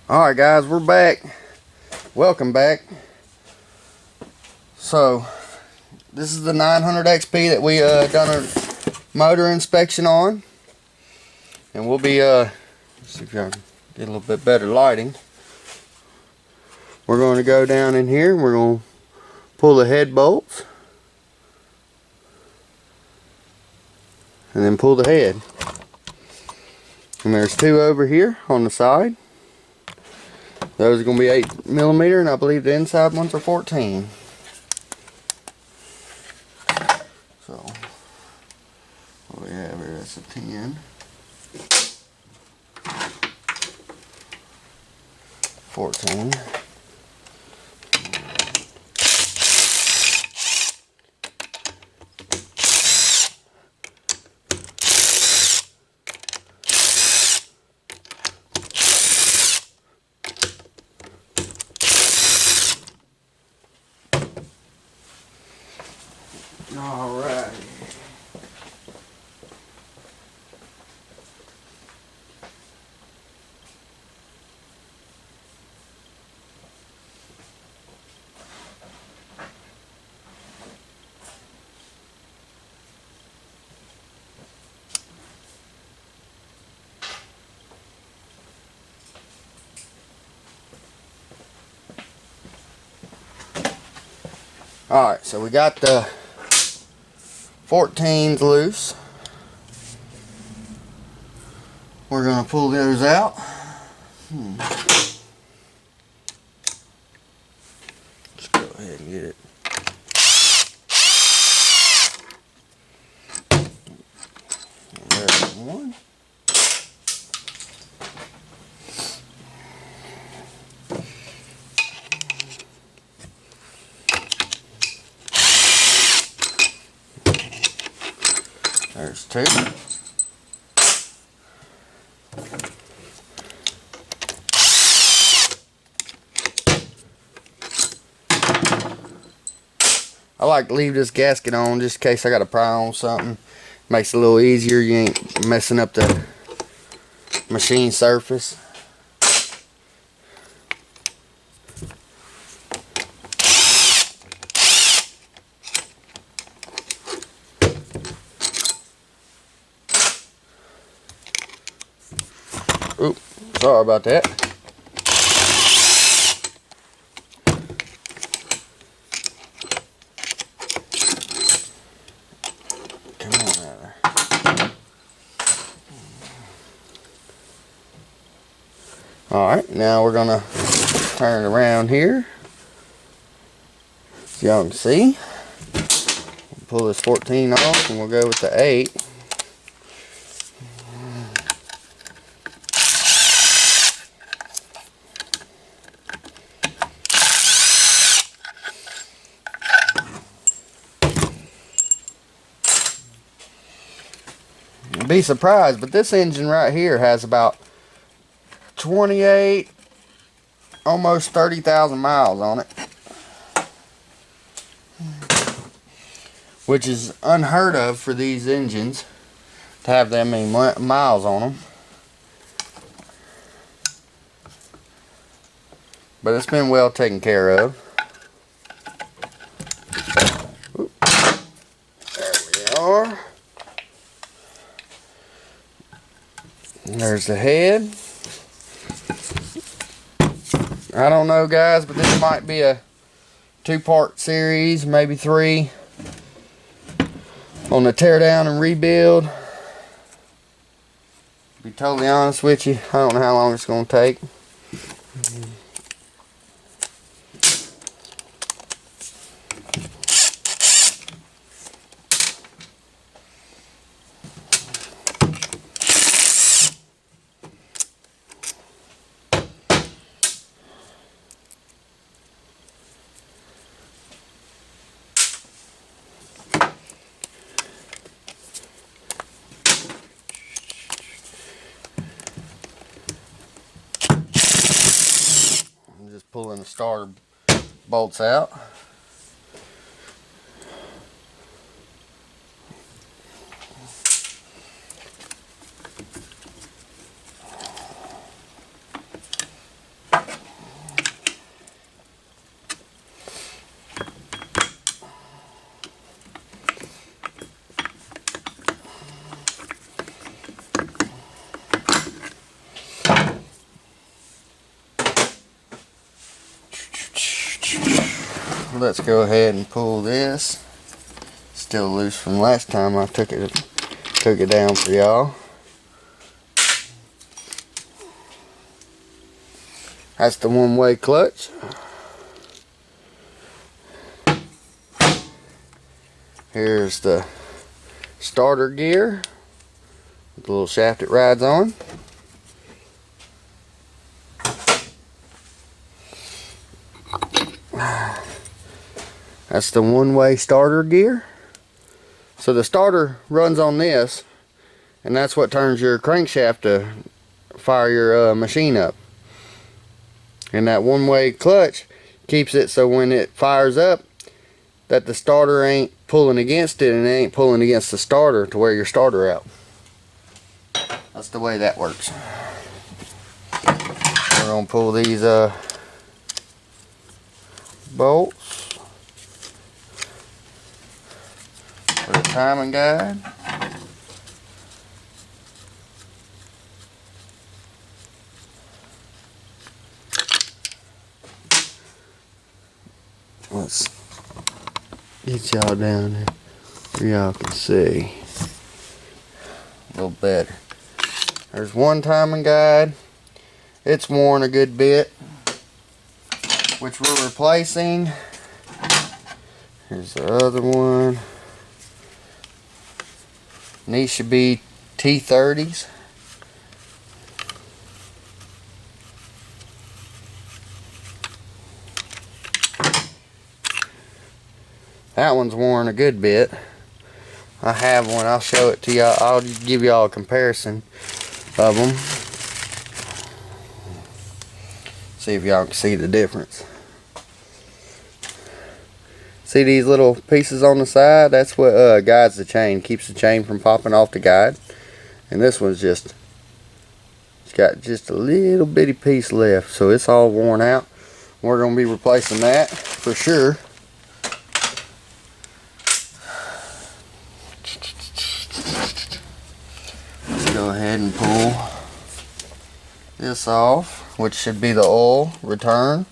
Alright guys, we're back. Welcome back. So, this is the 900 XP that we done a motor inspection on. And we'll be, see if y'all get a little bit better lighting. We're going to go down in here and we're going to pull the head bolts. And then pull the head. And there's two over here on the side. Those are going to be 8mm, and I believe the inside ones are 14. So, what we have here, that's a 10. 14. All right. Alright, so we got the 14s loose. We're going to pull those out. Let's go ahead and get it. There's one. There's two. I like to leave this gasket on just in case I got to pry on something. Makes it a little easier. You ain't messing up the machine surface. Oop, sorry about that. Come on out there. Alright, now we're gonna turn it around here. As y'all can see. Pull this 14 off and we'll go with the 8. You'd be surprised, but this engine right here has about 28, almost 30,000 miles on it, which is unheard of for these engines to have that many miles on them. But it's been well taken care of. Oop. There we are. There's the head. I don't know guys, but this might be a 2-part series, maybe 3, on the teardown and rebuild. To be totally honest with you, I don't know how long it's going to take. Pulling the starter bolts out. let's go ahead and pull this. Still loose from last time I took it down for y'all. That's the one-way clutch. Here's the starter gear, the little shaft it rides on. That's the one-way starter gear. So the starter runs on this, and that's what turns your crankshaft to fire your machine up. And that one-way clutch keeps it so when it fires up, that the starter ain't pulling against it and it ain't pulling against the starter to wear your starter out. That's the way that works. We're going to pull these bolts for the timing guide. Let's get y'all down there where y'all can see a little better. There's one timing guide. It's worn a good bit, which we're replacing. Here's the other one. And these should be T30s. That one's worn a good bit. I have one. I'll show it to y'all. I'll give y'all a comparison of them. See if y'all can see the difference. See these little pieces on the side? That's what guides the chain. Keeps the chain from popping off the guide. And this one's just, it's got just a little bitty piece left. So it's all worn out. We're going to be replacing that for sure. Let's go ahead and pull this off, which should be the oil return.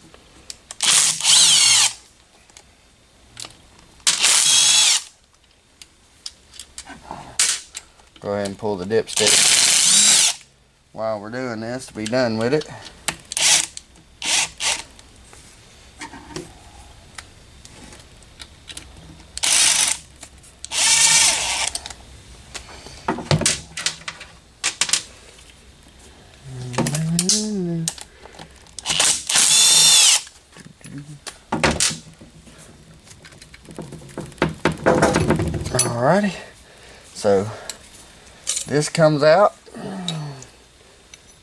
Go ahead and pull the dipstick while we're doing this to be done with it. Alrighty, so this comes out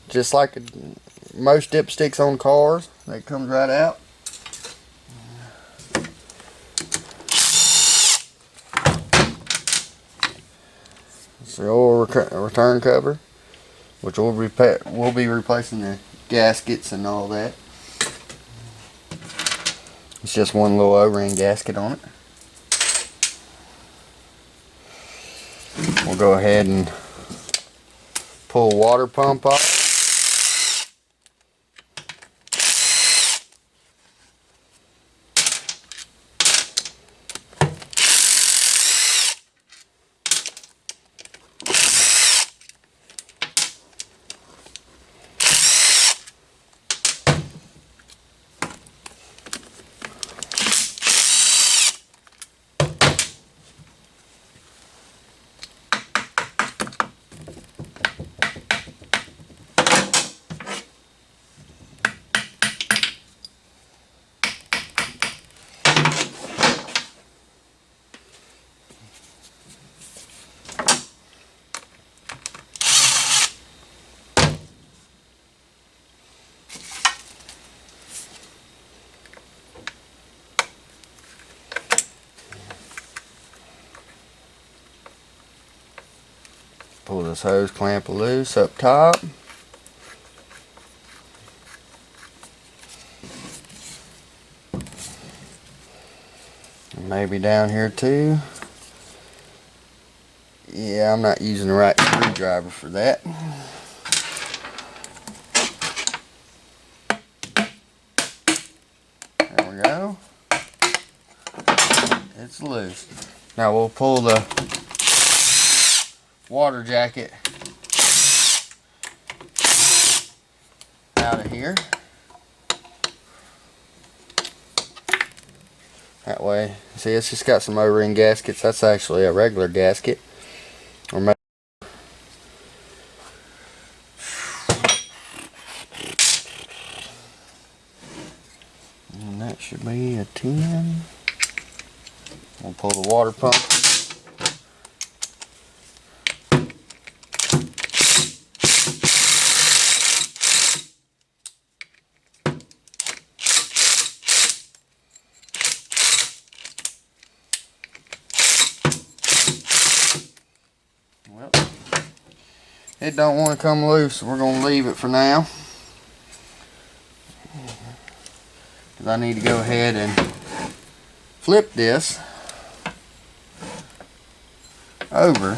just like most dipsticks on cars. That comes right out. It's the oil return cover, which we'll be replacing the gaskets and all that. It's just one little O-ring gasket on it. We'll go ahead and pull a water pump off. Pull this hose clamp loose up top. And maybe down here too. Yeah, I'm not using the right screwdriver for that. There we go. It's loose. Now we'll pull the water jacket out of here. That way, see, it's just got some O-ring gaskets. That's actually a regular gasket. Or maybe and that should be a 10. We'll pull the water pump. Well, it don't want to come loose, so we're going to leave it for now. Because I need to go ahead and flip this over.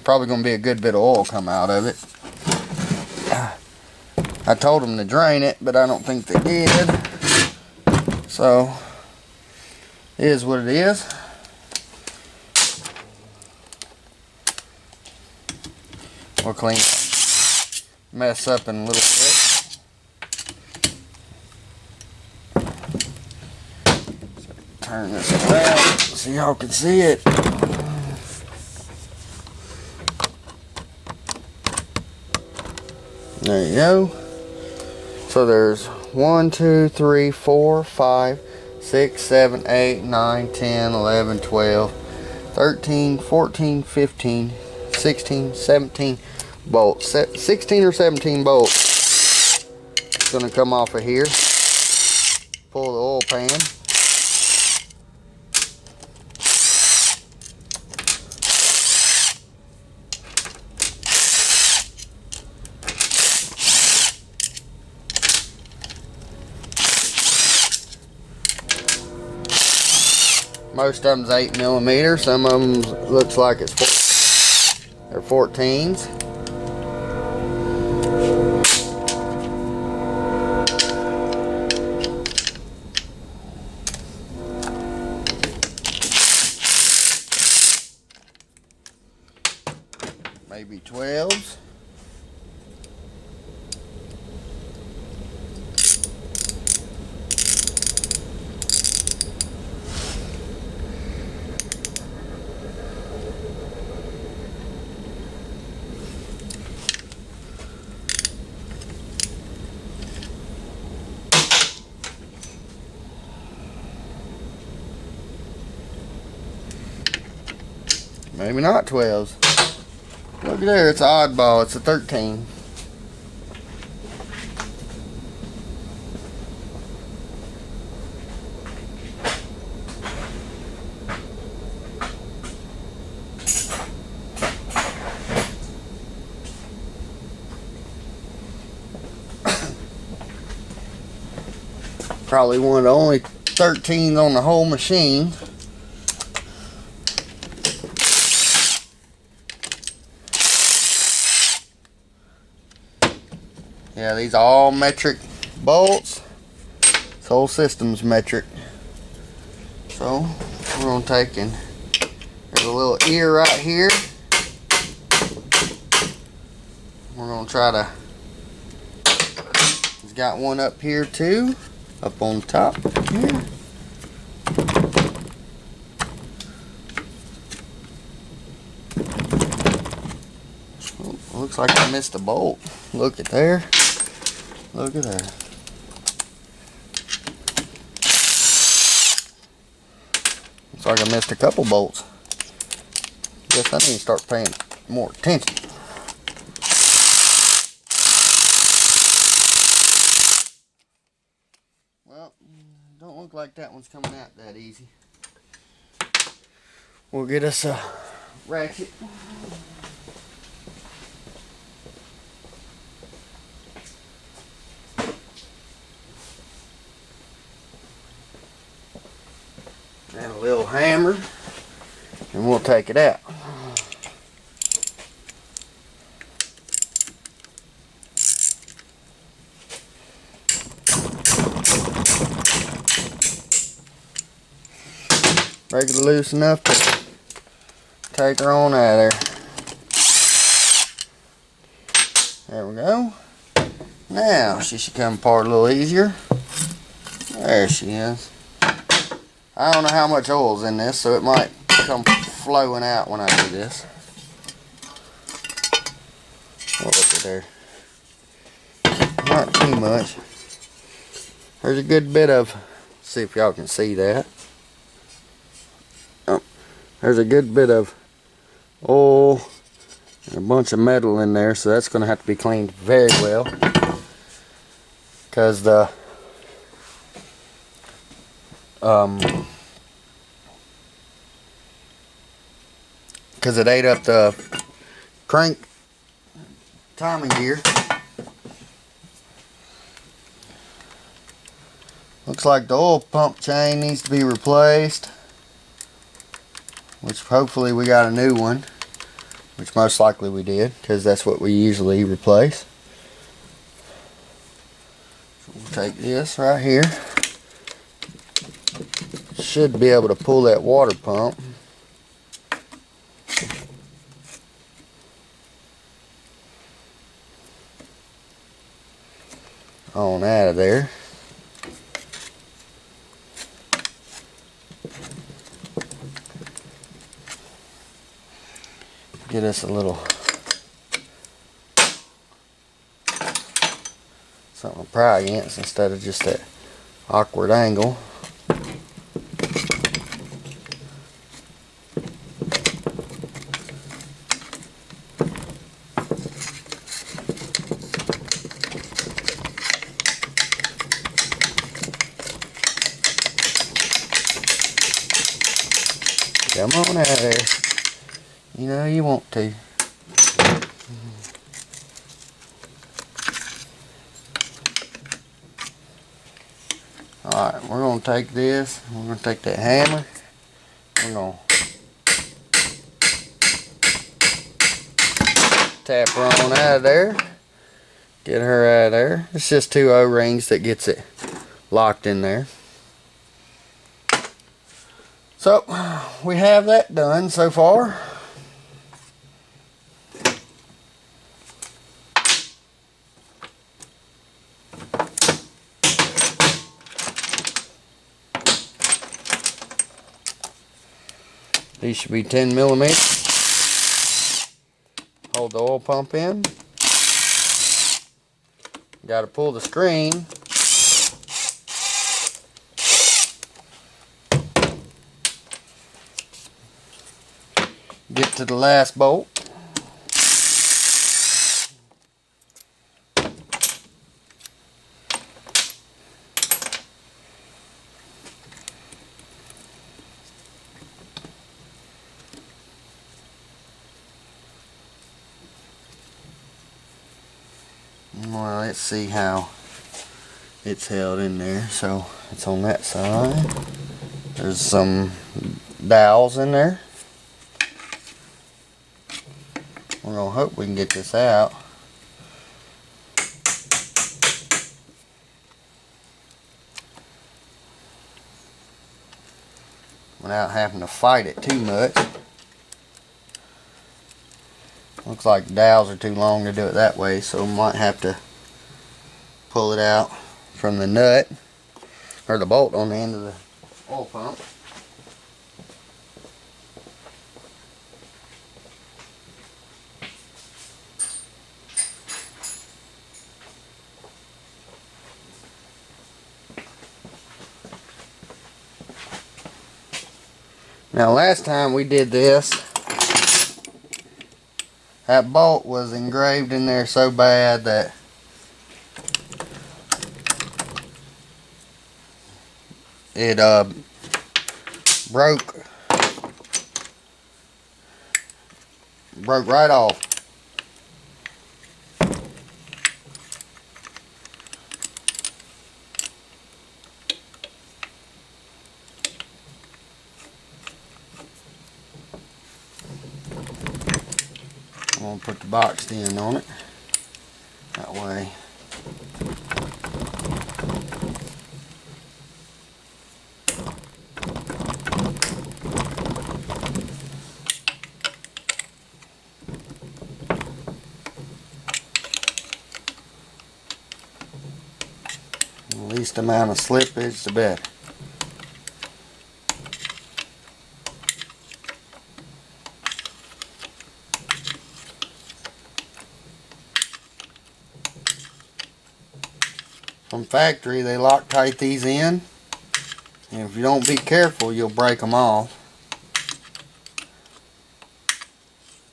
Probably going to be a good bit of oil come out of it. I told them to drain it, but I don't think they did. So, it is what it is. We'll clean mess up in a little bit. So, turn this around so y'all can see it. There you go. So there's 1, 2, 3, 4, 5, 6, 7, 8, 9, 10, 11, 12, 13, 14, 15, 16, 17 bolts. 16 or 17 bolts. It's going to come off of here. Pull the oil pan. Most of them's 8mm. Some of them looks like they're 14s. Maybe 12s. Maybe not 12s. Look at there, it's an oddball. It's a 13. Probably one of the only 13s on the whole machine. Yeah, these are all metric bolts. This whole system's metric. So we're going to take and there's a little ear right here. We're going to try to, it's got one up here too, up on top here. Oh, looks like I missed a bolt. Look at there. Look at there. Looks like I missed a couple bolts. Guess I need to start paying more attention. Well, don't look like that one's coming out that easy. We'll get us a ratchet. And a little hammer, and we'll take it out. break it loose enough to take her on out of there. There we go. Now she should come apart a little easier. There she is. I don't know how much oil's in this, so it might come flowing out when I do this. Oh, look at there. Not too much. There's a good bit of, see if y'all can see that. Oh, there's a good bit of oil and a bunch of metal in there, so that's going to have to be cleaned very well, because the because it ate up the crank timing gear. Looks like the oil pump chain needs to be replaced, which hopefully we got a new one, which most likely we did, because that's what we usually replace. So we'll take this right here. Should be able to pull that water pump. On out of there. Get us a little something to pry against instead of just that awkward angle. Come on out of there. You know you want to. Alright, we're going to take this. We're going to take that hammer. We're going to tap her on out of there. Get her out of there. It's just 2 O-rings that gets it locked in there. So, we have that done so far. These should be 10 millimeters. Hold the oil pump in. Got to pull the screen. Get to the last bolt. Well, let's see how it's held in there. So it's on that side. There's some dowels in there. We're going to hope we can get this out. Without having to fight it too much. Looks like the dowels are too long to do it that way, so we might have to pull it out from the nut or the bolt on the end of the oil pump. Now last time we did this, that bolt was engraved in there so bad that it broke right off. I'm going to put the box end on it. That way. least amount of slippage, the better. From factory, they Loctite these in, and if you don't be careful, you'll break them off.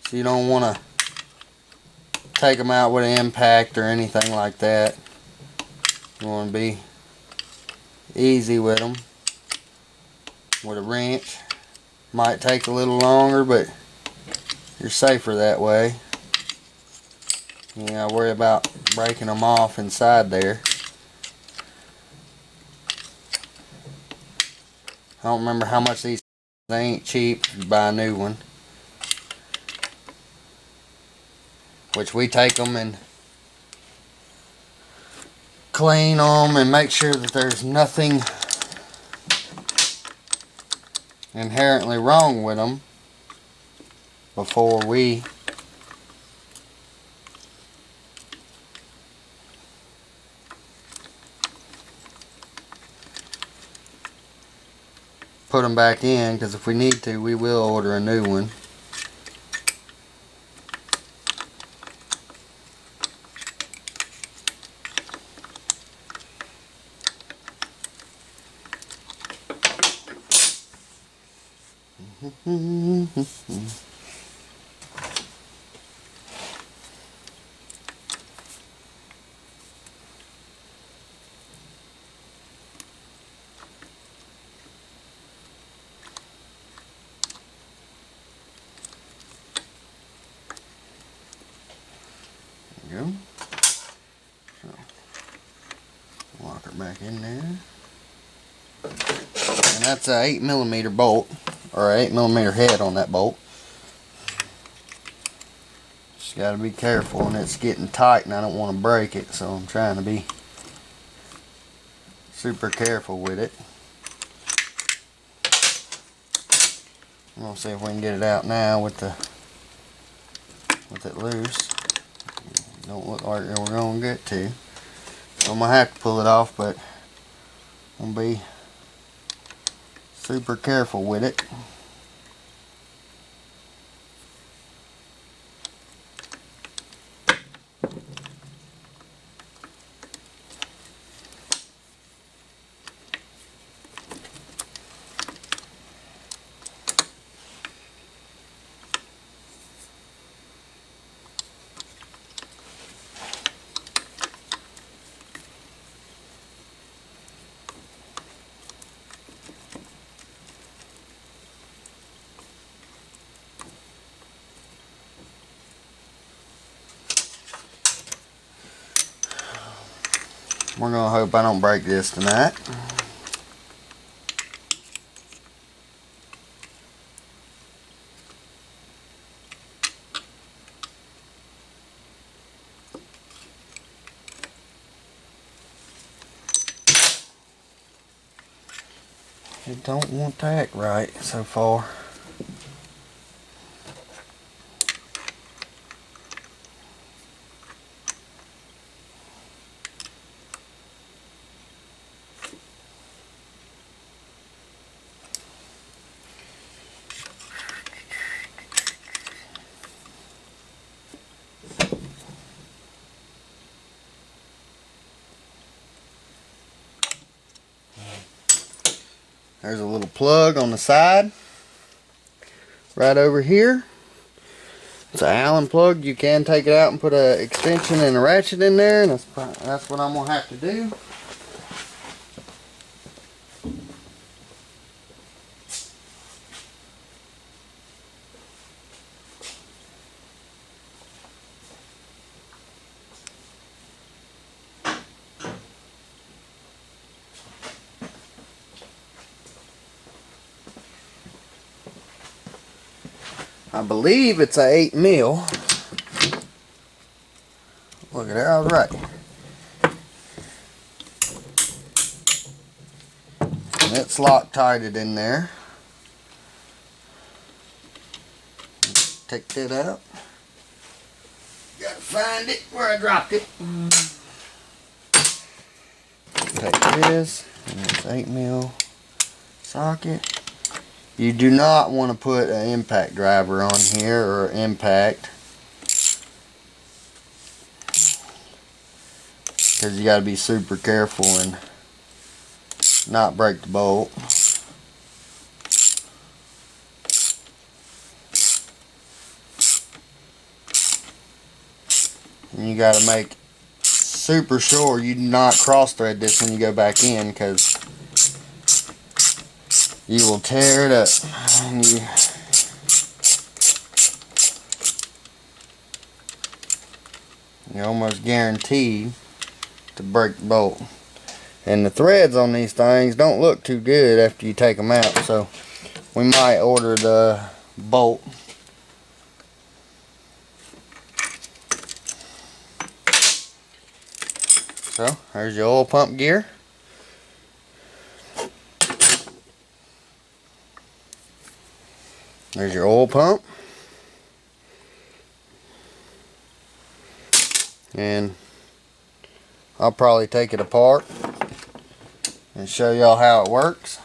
So you don't want to take them out with an impact or anything like that. You want to be easy with them with a wrench. Might take a little longer, but you're safer that way. You gotta worry about breaking them off inside there. I don't remember how much these, they ain't cheap if you buy a new one. Which we take them and clean them and make sure that there's nothing inherently wrong with them before we put them back in, because if we need to, we will order a new one. There we go. So, lock her back in there. And that's a 8mm bolt, or an 8mm head on that bolt. Just got to be careful, and it's getting tight and I don't want to break it, so I'm trying to be super careful with it. I'm going to see if we can get it out now with it loose. Don't look like we're going to get to. So I'm going to have to pull it off, but I'm going to be super careful with it. We're going to hope I don't break this tonight. It don't want to act right so far. There's a little plug on the side right over here. It's an Allen plug. You can take it out and put an extension and a ratchet in there, and that's what I'm going to have to do. I believe it's a 8mm. Look at there, I was right. And it's Loctited in there. Take that out. Gotta find it where I dropped it. take this, and this 8mm socket. You do not want to put an impact driver on here or impact, because you got to be super careful and not break the bolt. And you got to make super sure you do not cross thread this when you go back in, because you will tear it up. And you're almost guaranteed to break the bolt. And the threads on these things don't look too good after you take them out, so we might order the bolt. So there's your oil pump gear. There's your oil pump. And I'll probably take it apart and show y'all how it works.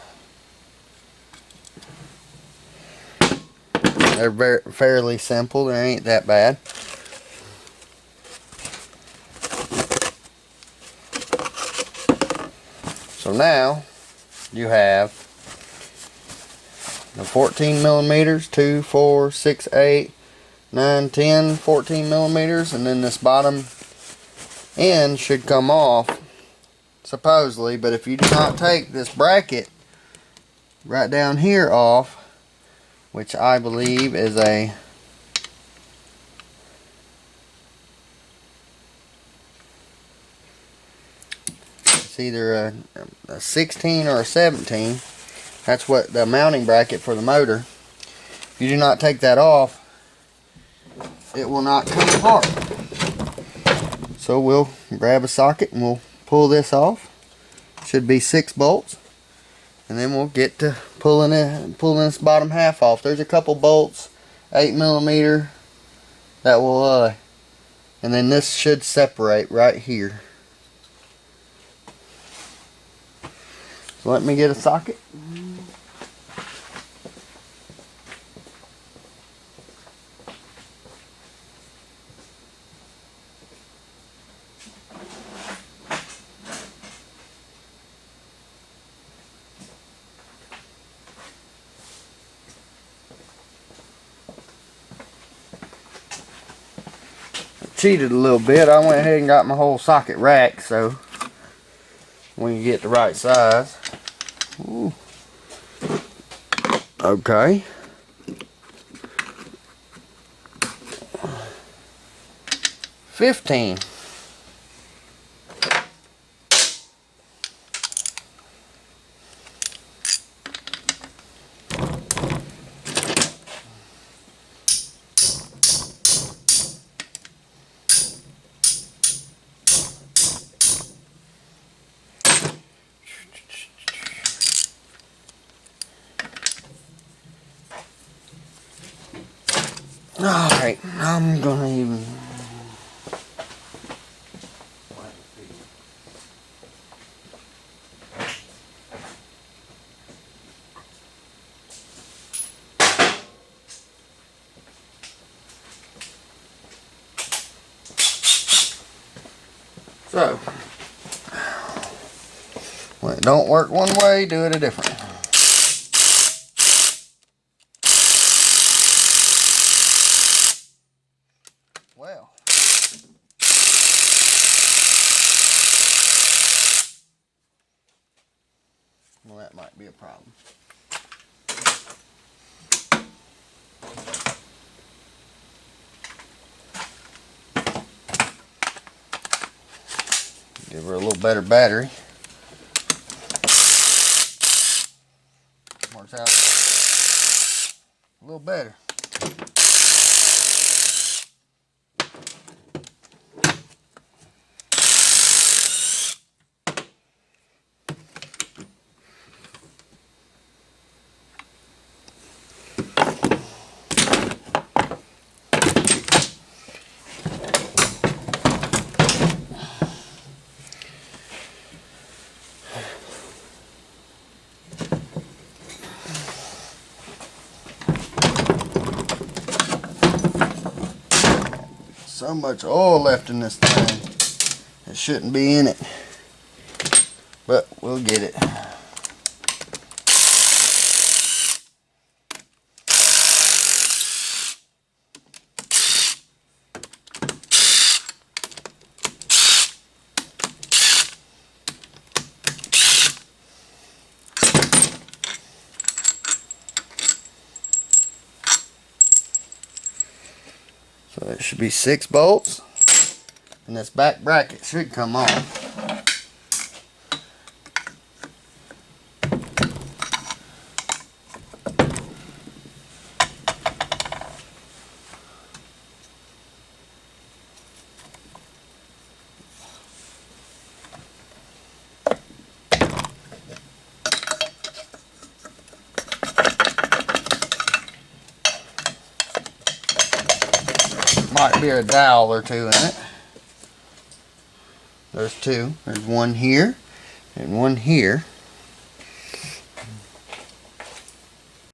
They're fairly simple. They ain't that bad. So now you have the 14 millimeters, 2, 4, 6, 8, 9, 10, 14 millimeters, and then this bottom end should come off supposedly, but if you do not take this bracket right down here off, which I believe is it's either a 16 or a 17. That's what the mounting bracket for the motor. If you do not take that off, it will not come apart. So we'll grab a socket and we'll pull this off. Should be 6 bolts. And then we'll get to pulling this bottom half off. There's a couple bolts, 8mm, that will and then this should separate right here. So let me get a socket. Cheated a little bit. I went ahead and got my whole socket rack so we can get the right size. Ooh. Okay. $15. Alright, I'm gonna even so when it don't work one way, do it a different. Well, that might be a problem. Give her a little better battery. Works out a little better. so much oil left in this thing. It shouldn't be in it. But we'll get it. So there should be 6 bolts, and this back bracket should come off. Might be a dowel or 2 in it. There's 2. There's one here and one here.